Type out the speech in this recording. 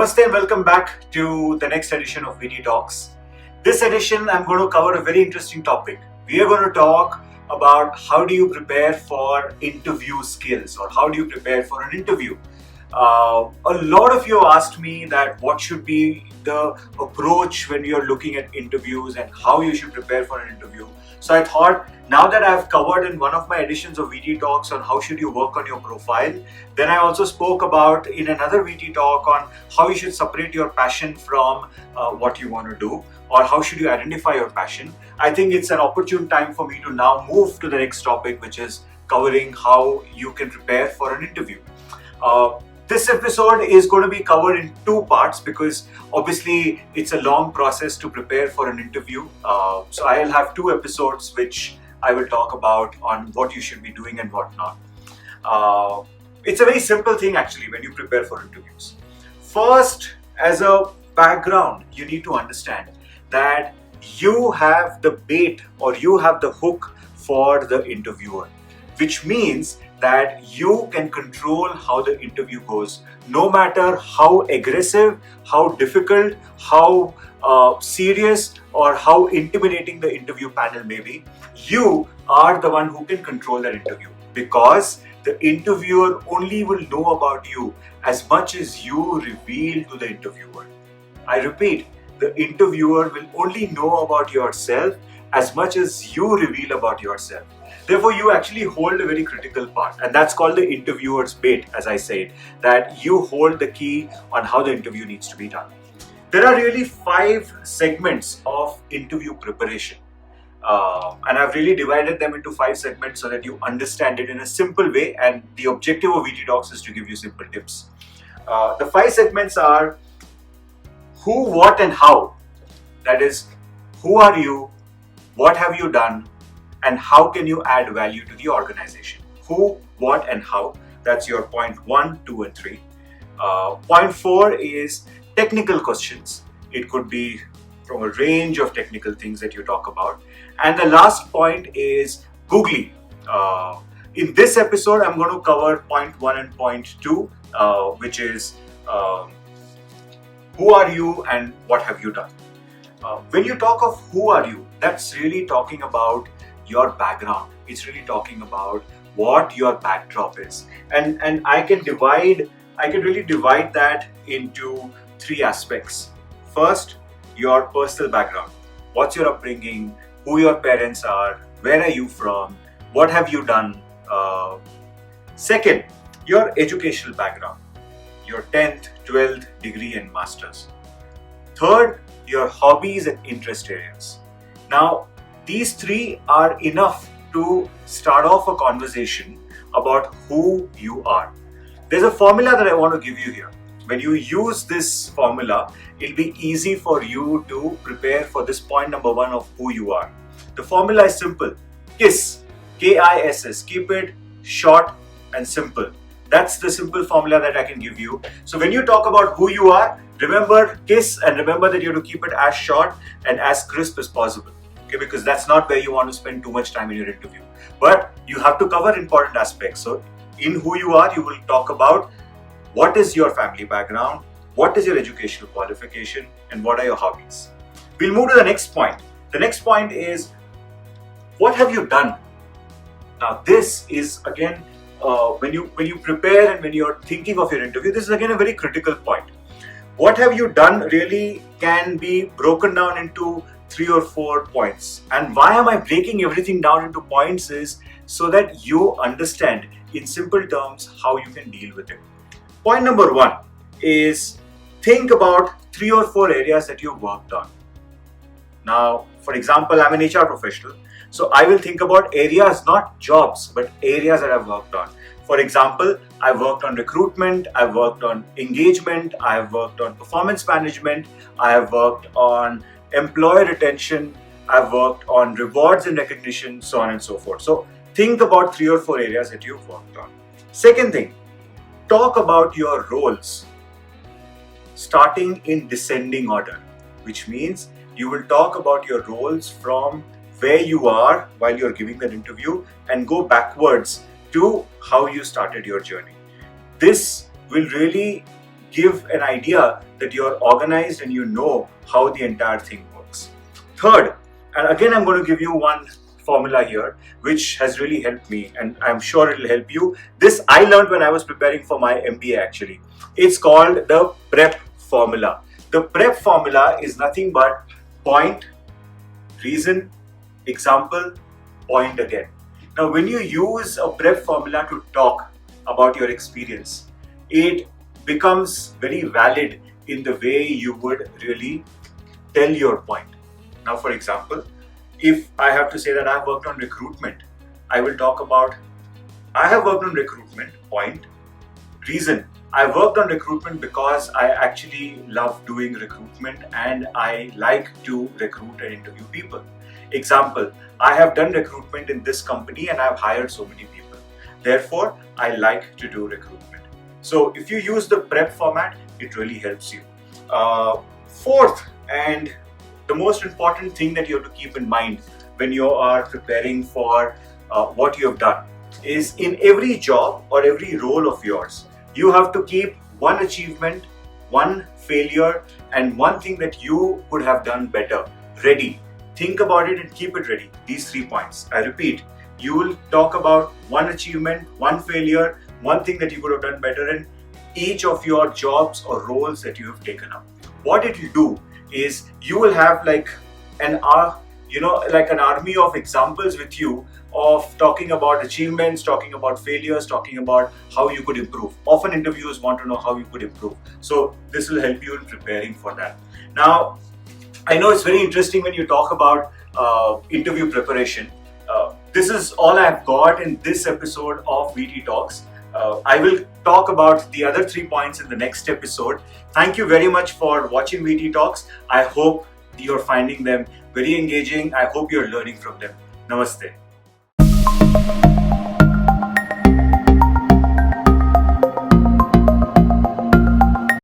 Namaste and welcome back to the next edition of VT Talks. This edition, I'm going to cover a very interesting topic. We are going to talk about how do you prepare for interview skills, or how do you prepare for an interview. A lot of you asked me that what should be the approach when you're looking at interviews and how you should prepare for an interview. So I thought, now that I've covered in one of my editions of VT Talks on how should you work on your profile, then I also spoke about in another VT Talk on how you should separate your passion from what you want to do, or how should you identify your passion. I think it's an opportune time for me to now move to the next topic, which is covering how you can prepare for an interview. This episode is going to be covered in two parts because obviously it's a long process to prepare for an interview. So I'll have two episodes which I will talk about on what you should be doing and what not. It's a very simple thing actually when you prepare for interviews. First, as a background, you need to understand that you have the bait or you have the hook for the interviewer, which means that you can control how the interview goes, no matter how aggressive, how difficult, how serious, or how intimidating the interview panel may be. You are the one who can control that interview, because the interviewer only will know about you as much as you reveal to the interviewer. I repeat, the interviewer will only know about yourself as much as you reveal about yourself. Therefore, you actually hold a very critical part, and that's called the interviewer's bait, as I said, that you hold the key on how the interview needs to be done. There are really 5 segments of interview preparation, and I've really divided them into 5 segments so that you understand it in a simple way, and the objective of VT Talks is to give you simple tips. The 5 segments are who, what, and how. That is, who are you, what have you done, and how can you add value to the organization? Who, what, and how. That's your point 1, 2, and 3. Point 4 is technical questions. It could be from a range of technical things that you talk about. And the last point is googly. In this episode, I'm going to cover point 1 and point 2, which is who are you and what have you done. When you talk of who are you, that's really talking about your background. It's really talking about what your backdrop is. And I can really divide that into 3 aspects. First, your personal background. What's your upbringing? Who your parents are? Where are you from? What have you done? Second, your educational background. Your 10th, 12th degree and masters. Third, your hobbies and interest areas. Now, these 3 are enough to start off a conversation about who you are. There's a formula that I want to give you here. When you use this formula, it'll be easy for you to prepare for this point number 1 of who you are. The formula is simple. KISS. K-I-S-S. Keep it short and simple. That's the simple formula that I can give you. So when you talk about who you are, remember KISS, and remember that you have to keep it as short and as crisp as possible. Okay, because that's not where you want to spend too much time in your interview. But you have to cover important aspects. So in who you are, you will talk about what is your family background, what is your educational qualification, and what are your hobbies. We'll move to the next point. The next point is, what have you done? Now this is again, when you prepare and when you're thinking of your interview, this is again a very critical point. What have you done really can be broken down into 3 or 4 points. And why am I breaking everything down into points is so that you understand in simple terms how you can deal with it. Point number 1 is think about 3 or 4 areas that you've worked on. Now, for example, I'm an HR professional, so I will think about areas, not jobs, but areas that I've worked on. For example, I've worked on recruitment, I've worked on engagement, I've worked on performance management, I have worked on employee retention, I've worked on rewards and recognition, so on and so forth. So think about 3 or 4 areas that you've worked on. Second thing, talk about your roles, starting in descending order, which means you will talk about your roles from where you are while you're giving that interview and go backwards to how you started your journey. This will really give an idea that you're organized and you know how the entire thing works. Third, and again I'm going to give you one formula here which has really helped me, and I'm sure it'll help you. This I learned when I was preparing for my MBA actually. It's called the PREP formula. The PREP formula is nothing but point, reason, example, point again. Now when you use a PREP formula to talk about your experience, it becomes very valid in the way you would really tell your point. Now for example, if I have to say that I've worked on recruitment, I will talk about I have worked on recruitment, point, reason. I worked on recruitment because I actually love doing recruitment and I like to recruit and interview people. Example, I have done recruitment in this company and I've hired so many people. Therefore, I like to do recruitment. So if you use the PREP format, it really helps you. Fourth, and the most important thing that you have to keep in mind when you are preparing for what you have done is, in every job or every role of yours, you have to keep one achievement, one failure, and one thing that you could have done better ready. Think about it and keep it ready. These 3 points. I repeat, you will talk about one achievement, one failure, one thing that you could have done better in each of your jobs or roles that you have taken up. What it will do is you will have like an army of examples with you of talking about achievements, talking about failures, talking about how you could improve. Often interviewers want to know how you could improve. So this will help you in preparing for that. Now, I know it's very interesting when you talk about interview preparation. This is all I've got in this episode of VT Talks. I will talk about the other 3 points in the next episode. Thank you very much for watching VT Talks. I hope you're finding them very engaging. I hope you're learning from them. Namaste.